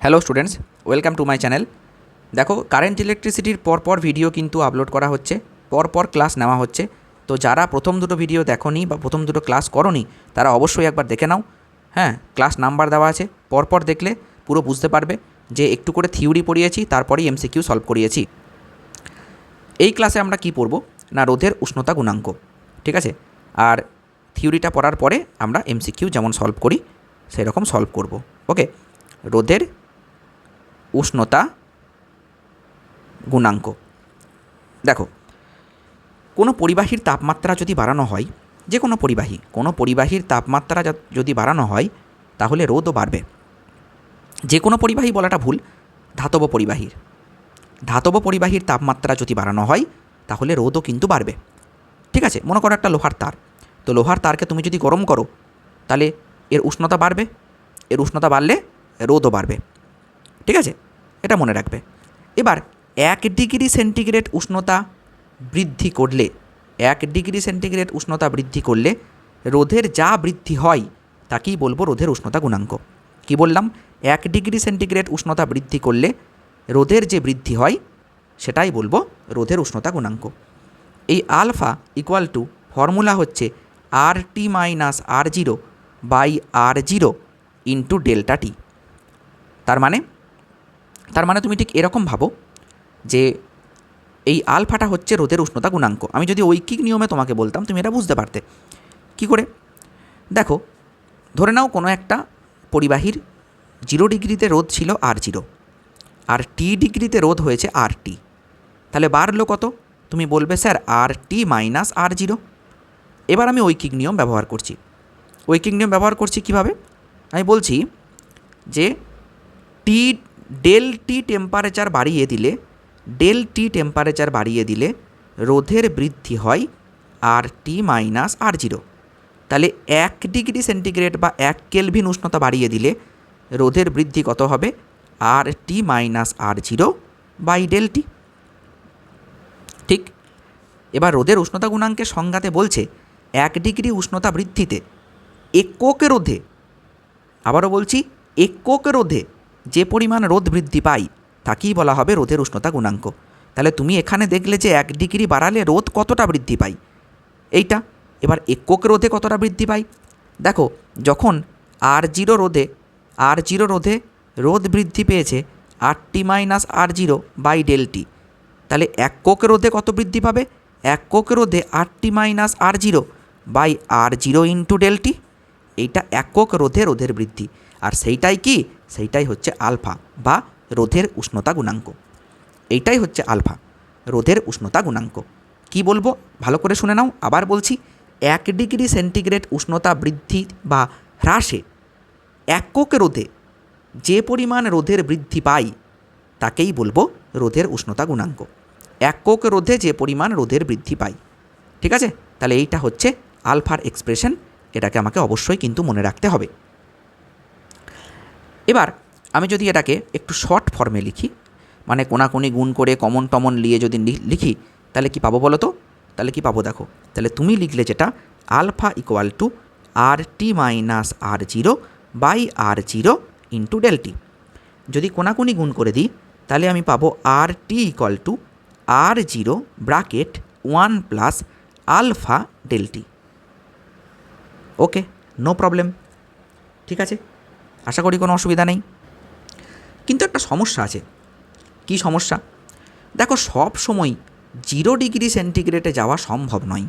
Hello students, welcome to my channel. দেখো, current ইলেকট্রিসিটির পরপর ভিডিও কিন্তু আপলোড করা হচ্ছে, পরপর ক্লাস নেওয়া হচ্ছে। তো যারা প্রথম দুটো ভিডিও দেখোনি বা প্রথম দুটো ক্লাস করোনি তারা অবশ্যই একবার দেখে নাও। হ্যাঁ, ক্লাস নাম্বার দেওয়া আছে, পরপর দেখলে পুরো বুঝতে পারবে যে একটু করে থিওরি পড়িয়েছি, তারপরেই এমসিকিউ সলভ করিয়েছি। এই ক্লাসে আমরা কি পড়ব না, রোধের উষ্ণতা গুণাঙ্ক। ঠিক আছে, আর থিওরিটা পড়ার পরে আমরা এমসিকিউ যেমন সলভ করি সেই রকম সলভ করব। ওকে, রোধের উষ্ণতা গুণাঙ্ক। দেখো, কোনো পরিবাহীর তাপমাত্রা যদি বাড়ানো হয়, যে কোনো পরিবাহীর তাপমাত্রা যদি বাড়ানো হয় তাহলে রোধও বাড়বে। যে কোনো পরিবাহী বলাটা ভুল, ধাতব পরিবাহীর তাপমাত্রা যদি বাড়ানো হয় তাহলে রোধও কিন্তু বাড়বে। ঠিক আছে, মনে করো একটা লোহার তার, তো লোহার তারকে তুমি যদি গরম করো তাহলে এর উষ্ণতা বাড়বে, এর উষ্ণতা বাড়লে রোধও বাড়বে। ঠিক আছে, এটা মনে রাখবে। এবার 1 ডিগ্রি সেন্টিগ্রেড উষ্ণতা বৃদ্ধি করলে রোধের যা বৃদ্ধি হয় তাকেই বলবো রোধের উষ্ণতা গুণাঙ্ক। কি বললাম? 1 ডিগ্রি সেন্টিগ্রেড উষ্ণতা বৃদ্ধি করলে রোধের যে বৃদ্ধি হয় সেটাই বলবো রোধের উষ্ণতা গুণাঙ্ক। এই আলফা ইকুয়াল টু ফর্মুলা হচ্ছে RT minus R0 by R0 into delta T. তার মানে তুমি ঠিক এরকম ভাবো যে এই আলফাটা হচ্ছে রোধের উষ্ণতা গুণাঙ্ক। আমি যদি ঐকিক নিয়মে তোমাকে বলতাম তুমি এটা বুঝতে পারতে। কি করে? দেখো, ধরে নাও কোনো একটা পরিবাহীর 0 ডিগ্রিতে রোধ ছিল R0 আর T ডিগ্রিতে রোধ হয়েছে RT, তাহলে বাড়লো কত? তুমি বলবে স্যার RT মাইনাস R0। এবার আমি ঐকিক নিয়ম ব্যবহার করছি। কীভাবে? আমি বলছি যে ডেল টি টেম্পারেচার বাড়িয়ে দিলে রোধের বৃদ্ধি হয় RT মাইনাস R0। তাহলে 1 ডিগ্রি সেন্টিগ্রেড বা 1 কেলভিন উষ্ণতা বাড়িয়ে দিলে রোধের বৃদ্ধি কত হবে? RT minus R0 by del T. ঠিক, এবার রোধের উষ্ণতা গুণাঙ্কের সংজ্ঞাতে বলছে 1 ডিগ্রি উষ্ণতা বৃদ্ধিতে একক রোধে, আবারও বলছি, একক রোধে যে পরিমাণ রোধ বৃদ্ধি পায় তাকেই বলা হবে রোধের উষ্ণতা গুণাঙ্ক। তাহলে তুমি এখানে দেখলে যে 1 ডিগ্রি বাড়ালে রোধ কতটা বৃদ্ধি পায় এইটা। এবার একক রোধে কতটা বৃদ্ধি পায়? দেখো, যখন R0 রোধে রোধ বৃদ্ধি পেয়েছে RT minus R0 by del T, তাহলে একক রোধে কত বৃদ্ধি পাবে? একক রোধে RT minus R0 by R0 into del T. এইটা একক রোধের বৃদ্ধি, আর সেইটাই হচ্ছে আলফা বা রোধের উষ্ণতা গুণাঙ্ক। এইটাই হচ্ছে আলফা, রোধের উষ্ণতা গুণাঙ্ক। কি বলবো ভালো করে শুনে নাও, আবার বলছি, 1 ডিগ্রি সেন্টিগ্রেড উষ্ণতা বৃদ্ধি বা হ্রাসে একক রোধে যে পরিমাণ রোধের বৃদ্ধি পাই তাকেই বলবো রোধের উষ্ণতা গুণাঙ্ক। একক রোধে যে পরিমাণ রোধের বৃদ্ধি পাই। ঠিক আছে, তাহলে এইটা হচ্ছে আলফার এক্সপ্রেশন, এটাকে আমাকে অবশ্যই কিন্তু মনে রাখতে হবে। এবার আমি যদি এটাকে একটু শর্ট ফর্মে লিখি, মানে কোনাকুনি গুণ করে কমন টমন নিয়ে যদি লিখি তাহলে কি পাবো বলো তো? তাহলে কি পাবো দেখো, তাহলে তুমি লিখলে যেটা alpha equal to RT minus R0 by R0 into del T. যদি কোনাকুনি গুণ করে দিই তাহলে আমি পাবো RT equal to R0 bracket 1 plus alpha del T. Okay, no problem. ঠিক আছে, আশা করি কোনো অসুবিধা নেই। কিন্তু একটা সমস্যা আছে। কি সমস্যা? দেখো, সব সময় 0 ডিগ্রি সেন্টিগ্রেডে যাওয়া সম্ভব নয়।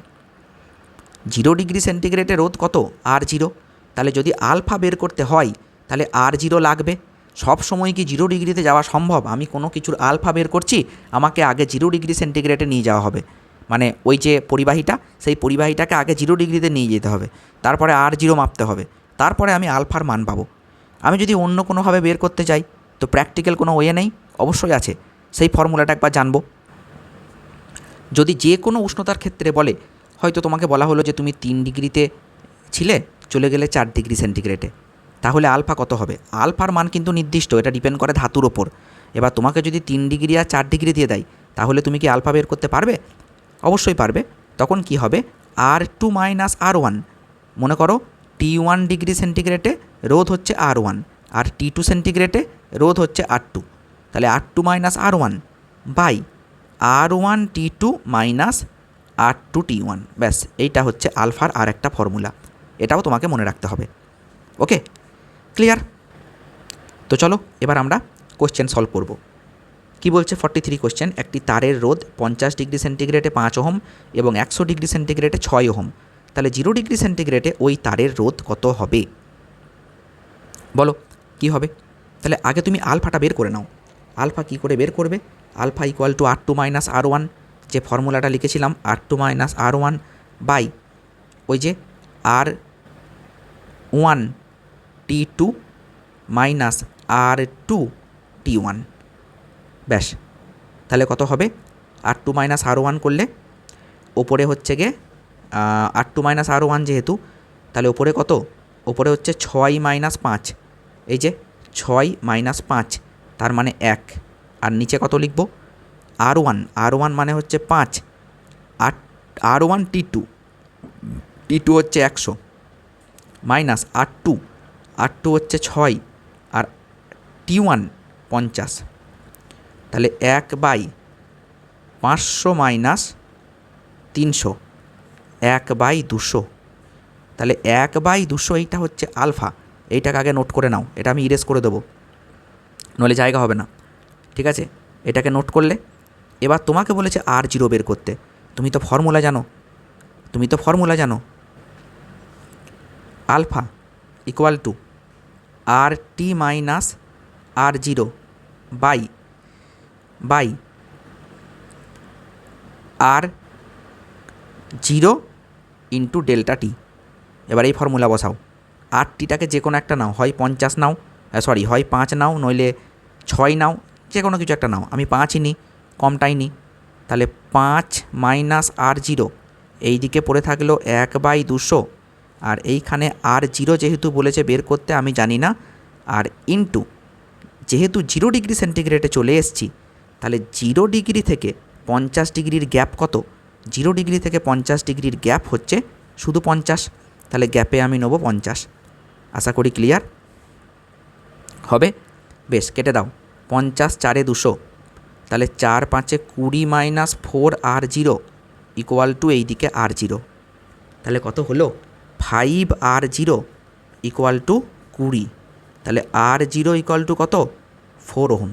0 ডিগ্রি সেন্টিগ্রেডে রোধ কত? R0। তাহলে যদি আলফা বের করতে হয় তাহলে R0 লাগবে। সব সময় কি 0 ডিগ্রিতে যাওয়া সম্ভব? আমি কোনো কিছুর আলফা বের করছি, আমাকে আগে 0 ডিগ্রি সেন্টিগ্রেডে নিয়ে যাওয়া হবে, মানে ওই যে পরিবাহীটা, সেই পরিবাহীটাকে আগে 0 ডিগ্রিতে নিয়ে যেতে হবে, তারপরে R0 মাপতে হবে, তারপরে আমি আলফার মান পাবো। আমি যদি অন্য কোনোভাবে বের করতে চাই তো প্র্যাকটিক্যাল কোনো ওয়ে নেই? অবশ্যই আছে, সেই ফর্মুলাটা একবার জানবো। যদি যে কোনো উষ্ণতার ক্ষেত্রে বলে, হয়তো তোমাকে বলা হলো যে তুমি 3 ডিগ্রিতে ছিলে, চলে গেলে 4 ডিগ্রি সেন্টিগ্রেডে, তাহলে আলফা কত হবে? আলফার মান কিন্তু নির্দিষ্ট, এটা ডিপেন্ড করে ধাতুর ওপর। এবার তোমাকে যদি 3 ডিগ্রি আর 4 ডিগ্রি দিয়ে দেয় তাহলে তুমি কি আলফা বের করতে পারবে? অবশ্যই পারবে। তখন কি হবে? R2 minus R1। মনে করো T1 ডিগ্রি সেন্টিগ্রেডে রোধ হচ্ছে R1 আর T2 সেন্টিগ্রেডে রোধ হচ্ছে R2, তাহলে R2 minus R1 by R1 T2 minus R2 T1। ব্যাস, এইটা হচ্ছে আলফার আর একটা ফর্মুলা, এটাও তোমাকে মনে রাখতে হবে। ওকে, ক্লিয়ার? তো চলো এবার আমরা কোশ্চেন সলভ করব। কি বলছে 43 কোশ্চেন, একটি তারের রোধ 50 ডিগ্রি সেন্টিগ্রেডে 5 ওহম এবং 100 ডিগ্রি সেন্টিগ্রেডে 6 ওহম, তাহলে 0 ডিগ্রি সেন্টিগ্রেডে ওই তারের রোধ কত হবে? বলো কি হবে? তাহলে আগে তুমি আলফাটা বের করে নাও। আলফা কি করে বের করবে? Alpha equal to R2 minus R1, যে ফর্মুলাটা লিখেছিলাম R2 মাইনাস R1 বাই ওই যে R1 T2 minus R2 T1। ব্যাস, তাহলে কত হবে? R2 মাইনাস R1 করলে ওপরে হচ্ছে গিয়ে R2 মাইনাস R1 যেহেতু, তাহলে ওপরে কত? ওপরে হচ্ছে 6 মাইনাস 5, এই যে 6 মাইনাস 5 তার মানে 1, আর নিচে কত লিখব? R1 মানে হচ্ছে 5, R1 T2 হচ্ছে 100 মাইনাস R2 হচ্ছে 6 আর T1 50, তাহলে 1/500 মাইনাস 300, 1/200, তাহলে 1/200 এইটা হচ্ছে আলফা। এইটাকে আগে নোট করে নাও, এটা আমি ইরেজ করে দেবো, নইলে জায়গা হবে না। ঠিক আছে, এটাকে নোট করলে এবার তোমাকে বলেছে R0 বের করতে। তুমি তো ফর্মুলা জানো, alpha equal to RT minus R0 by R0 into delta T. এবার এই ফর্মুলা বসাও। RTটাকে যে কোনো একটা নাও, হয় 50 নাও, হয় 5 নাও, নইলে 6 নাও, যে কোনো কিছু একটা নাও। আমি 5ই নিই, কমটাই নিই। তাহলে 5 মাইনাস R0, এই দিকে পড়ে থাকলো 1/200, আর এইখানে R0 যেহেতু বলেছে বের করতে আমি জানি না, আর ইন্টু যেহেতু 0 ডিগ্রি সেন্টিগ্রেডে চলে এসেছি, তাহলে 0 ডিগ্রি থেকে 50 ডিগ্রির গ্যাপ কত? 0 ডিগ্রি থেকে 50 ডিগ্রির গ্যাপ হচ্ছে শুধু 50, তাহলে গ্যাপে আমি নেব 50। আশা করি ক্লিয়ার হবে। বেশ, কেটে দাও। 50 4 200, তাহলে 4 5 20 মাইনাস 4 R0 ইকুয়াল টু এই দিকে R0, তাহলে কত হলো? 5 R0 ইকুয়াল টু 20, তাহলে R0 ইকুয়াল টু কত? 4 ওহম।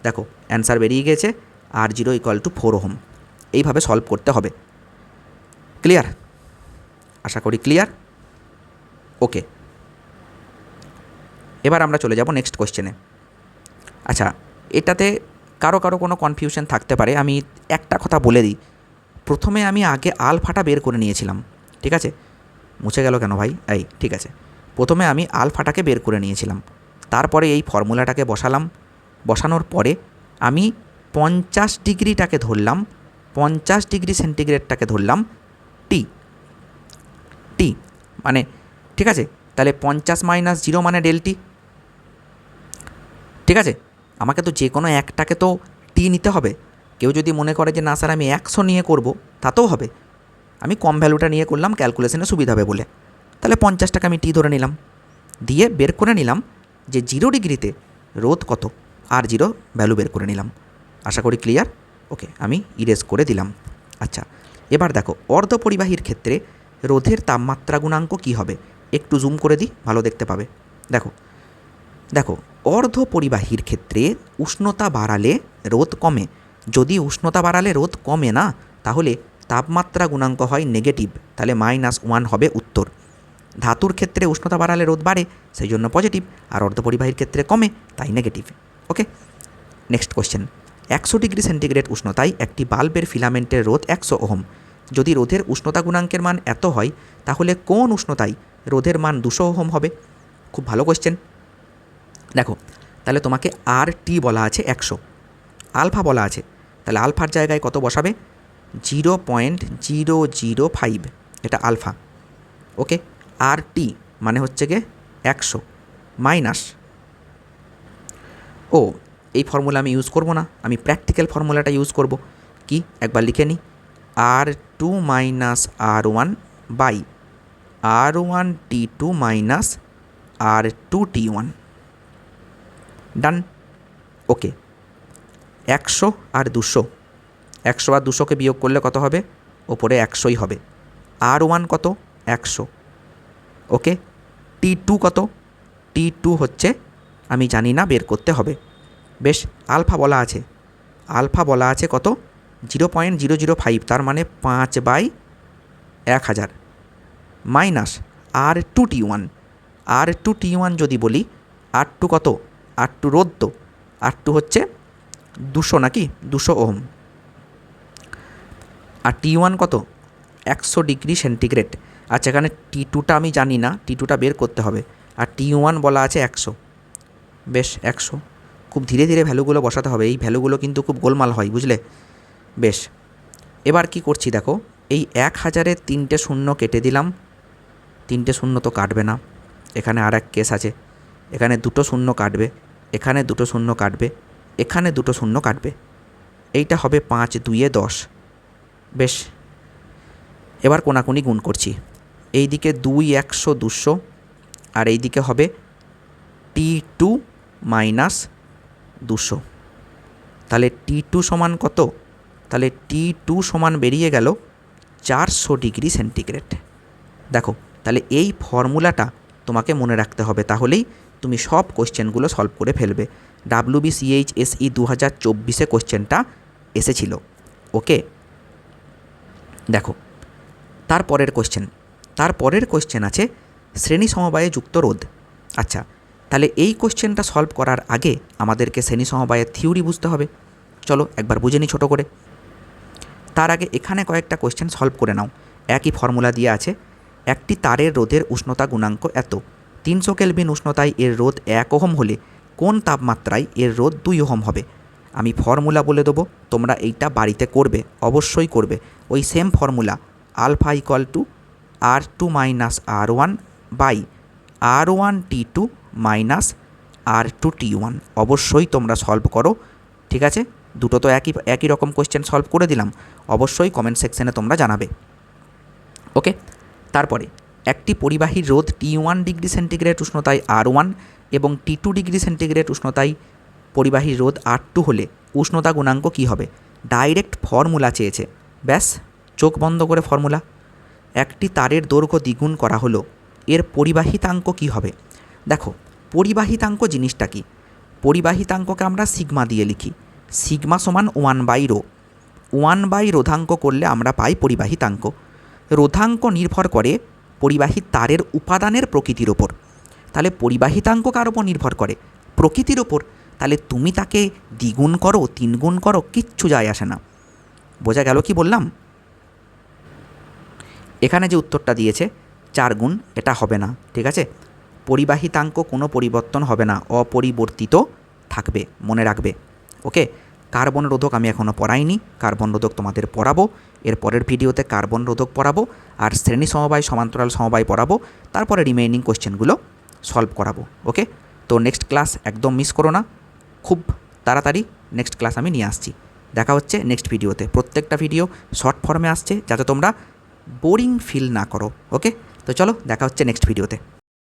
দেখো অ্যান্সার বেরিয়ে গেছে, R0 ইকুয়াল টু 4 ওহম। এইভাবে সলভ করতে হবে। ক্লিয়ার? আশা করি ক্লিয়ার। ওকে, এবার আমরা চলে যাব নেক্সট কোশ্চেনে। আচ্ছা, এটাতে কারো কোনো কনফিউশন থাকতে পারে, আমি একটা কথা বলে দিই। প্রথমে আমি আগে আলফাটা বের করে নিয়েছিলাম, ঠিক আছে? মুছে গেল কেন ভাই? এই ঠিক আছে, প্রথমে আমি আলফাটাকে বের করে নিয়েছিলাম, তারপরে এই ফর্মুলাটাকে বসালাম। বসানোর পরে আমি 50 ডিগ্রিটাকে ধরলাম, 50 ডিগ্রি সেন্টিগ্রেডটাকে ধরলাম টি মানে, ঠিক আছে? তাহলে 50 মাইনাস 0 মানে ডেল্টি, ঠিক আছে? আমাকে তো যে কোনো একটাকে তো টি নিতে হবে। কেউ যদি মনে করে যে না স্যার আমি 100 নিয়ে করব, তাতেও হবে। আমি কম ভ্যালুটা নিয়ে করলাম, ক্যালকুলেশনে সুবিধা হবে বলে। তাহলে 50টাকে আমি টি ধরে নিলাম, দিয়ে বের করে নিলাম যে 0 ডিগ্রিতে রোধ কত, R0 ভ্যালু বের করে নিলাম। আশা করি ক্লিয়ার। ওকে, আমি ইরেজ করে দিলাম। আচ্ছা, এবার দেখো অর্ধপরিবাহীর ক্ষেত্রে রোধের তাপমাত্রা গুণাঙ্ক কী হবে? একটু জুম করে দিই, ভালো দেখতে পাবে। দেখো অর্ধপরিবাহীর ক্ষেত্রে উষ্ণতা বাড়ালে রোধ কমে। যদি উষ্ণতা বাড়ালে রোধ কমে না, তাহলে তাপমাত্রা গুণাঙ্ক হয় নেগেটিভ, তাহলে -1 হবে উত্তর। ধাতুর ক্ষেত্রে উষ্ণতা বাড়ালে রোধ বাড়ে, সেই জন্য পজিটিভ, আর অর্ধপরিবাহীর ক্ষেত্রে কমে, তাই নেগেটিভ। ওকে, নেক্সট কোশ্চেন। 100 ডিগ্রি সেন্টিগ্রেড উষ্ণতায় একটি বাল্বের ফিলামেন্টের রোধ 100 ওহম। যদি রোধের উষ্ণতা গুণাঙ্কের মান এত হয়, তাহলে কোন উষ্ণতায় রোধের মান 200 ওহম হবে? খুব ভালো কোশ্চেন। দেখো, তাহলে তোমাকে RT বলা আছে 100, আলফা বলা আছে, তাহলে আলফার জায়গায় কত বসাবে? 0.005, এটা আলফা। ওকে, RT মানে হচ্ছে গিয়ে 100 মাইনাস, এই ফর্মুলা আমি ইউজ করব না, আমি প্র্যাকটিক্যাল ফর্মুলাটা ইউজ করব। কি একবার লিখে নিই, R2 minus R1 by R1 T2 minus R2 T1। Done. Okay, 100 আর 200, 100 আর 200কে বিয়োগ করলে কত হবে? ওপরে 100ই হবে। R1 কত? 100। ওকে, T2 কত? T2 হচ্ছে আমি জানি না, বের করতে হবে। বেশ, আলফা বলা আছে, আলফা বলা আছে কত? 0.005, তার মানে 5/1000 মাইনাস R2T1। R2T1 যদি বলি, R2 কত? R2 রোধ তো, R2 হচ্ছে 200 নাকি, 200 ওহম। আর T1 কত? 100 ডিগ্রি সেন্টিগ্রেড। আচ্ছা, এখানে T2টা আমি জানি না, T2টা বের করতে হবে। আর T1 বলা আছে 100। বেশ, 100। খুব ধীরে ধীরে ভ্যালুগুলো বসাতে হবে, এই ভ্যালুগুলো কিন্তু খুব গোলমাল হয়, বুঝলে? বেশ, এবার কি করছি দেখো, এই 1000-এর 3টে শূন্য কেটে দিলাম। 3টে শূন্য তো কাটবে না, এখানে আর এক কেস আছে। এখানে 2টো শূন্য কাটবে, এখানে 2টো শূন্য কাটবে, এখানে 2টো শূন্য কাটবে। এইটা হবে 5 2 10। বেশ, এবার কোনাকুনি গুণ করছি। এই দিকে 2 100 200, আর এই দিকে হবে T2 মাইনাস 200। তাহলে T2 সমান কত? তাহলে T2 সমান বেরিয়ে গেল 400 ডিগ্রি সেন্টিগ্রেড। দেখো, তাহলে এই ফর্মুলাটা তোমাকে মনে রাখতে হবে, তাহলেই তুমি সব কোশ্চেনগুলো সলভ করে ফেলবে। WBCHSE 2024-এ কোশ্চেনটা এসেছিল। ওকে, দেখো তারপরের কোশ্চেন আছে শ্রেণী সমবায়ে যুক্ত রোধ। আচ্ছা, তাহলে এই কোশ্চেনটা সলভ করার আগে আমাদেরকে শ্রেণী সমবায়ের থিওরি বুঝতে হবে। চলো একবার বুঝে নিই ছোটো করে। তার আগে এখানে কয়েকটা কোশ্চেন সলভ করে নাও। একই ফর্মুলা দিয়ে আছে, একটি তারের রোধের উষ্ণতা গুণাঙ্ক এত, 300 কেলভিন উষ্ণতায় এর রোধ 1 ওহম হলে কোন তাপমাত্রায় এর রোধ 2 ওহম হবে? আমি ফর্মুলা বলে দেবো, তোমরা এইটা বাড়িতে করবে, অবশ্যই করবে। ওই same formula, alpha equal to R2 minus R1 by R1T2 minus R2T1। অবশ্যই তোমরা সলভ করো, ঠিক আছে? দুটো তো একই রকম কোশ্চেন সলভ করে দিলাম, অবশ্যই কমেন্ট সেকশনে তোমরা জানাবে। ওকে, তারপরে একটি পরিবাহীর রোধ T1 ডিগ্রি সেন্টিগ্রেড উষ্ণতায় R1 এবং T2 ডিগ্রি সেন্টিগ্রেড উষ্ণতায় পরিবাহীর রোধ R2 হলে উষ্ণতা গুণাঙ্ক কী হবে? ডাইরেক্ট ফর্মুলা চেয়েছে, ব্যাস চোখ বন্ধ করে ফর্মুলা। একটি তারের দৈর্ঘ্য দ্বিগুণ করা হলো, এর পরিবাহিতাঙ্ক কী হবে? দেখো, পরিবাহিতাঙ্ক জিনিসটা কি? পরিবাহিতাঙ্ককে আমরা সিগমা দিয়ে লিখি, সিগমা সমান 1/ρ। 1/ρ রোধাঙ্ক করলে আমরা পাই পরিবাহিতাঙ্ক। রোধাঙ্ক নির্ভর করে পরিবাহী তারের উপাদানের প্রকৃতির ওপর। তাহলে পরিবাহিতাঙ্ক কার ওপর নির্ভর করে? প্রকৃতির ওপর। তাহলে তুমি তাকে দ্বিগুণ করো 3 গুণ করো, কিচ্ছু যায় আসে না। বোঝা গেল কি বললাম? এখানে যে উত্তরটা দিয়েছে 4 গুণ, এটা হবে না, ঠিক আছে? পরিবাহিতাঙ্ক কোনো পরিবর্তন হবে না, অপরিবর্তিত থাকবে, মনে রাখবে। ওকে, কার্বন রোধক আমি এখনও পড়াইনি, কার্বন রোধক তোমাদের পড়াবো। এর পরের ভিডিওতে কার্বন রোধক পড়াবো, আর শ্রেণী সমবায় সমান্তরাল সমবায় পড়াবো, তারপরে রিমেইনিং কোশ্চেনগুলো সলভ করাবো। ওকে, তো নেক্সট ক্লাস একদম মিস করো না, খুব তাড়াতাড়ি নেক্সট ক্লাস আমি নিয়ে আসছি। দেখা হচ্ছে নেক্সট ভিডিওতে। প্রত্যেকটা ভিডিও শর্ট ফর্মে আসছে, যাতে তোমরা বোরিং ফিল না করো। ওকে, তো চলো দেখা হচ্ছে নেক্সট ভিডিওতে।